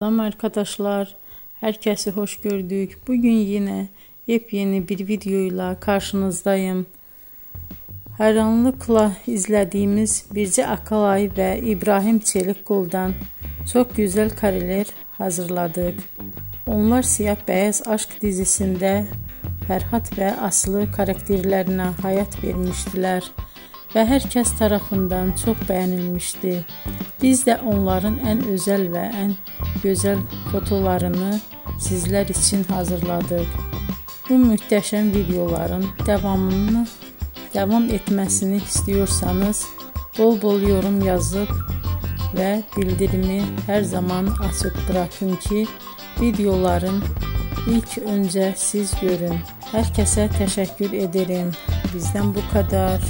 Selam arkadaşlar, herkese hoş gördük. Bugün yine yepyeni bir videoyla karşınızdayım. Hayranlıkla izlediğimiz Birce Akalay ve İbrahim Çelikkol'dan çok güzel kareler hazırladık. Onlar Siyah Beyaz Aşk dizisinde Ferhat ve Aslı karakterlerine hayat vermiştiler ve herkes tarafından çok beğenilmişti. Biz de onların en özel ve en güzel fotolarını sizler için hazırladık. Bu muhteşem videoların devam etmesini istiyorsanız bol bol yorum yazıp ve bildirimi her zaman açık bırakın ki videoların ilk önce siz görün. Herkese teşekkür ederim. Bizden bu kadar.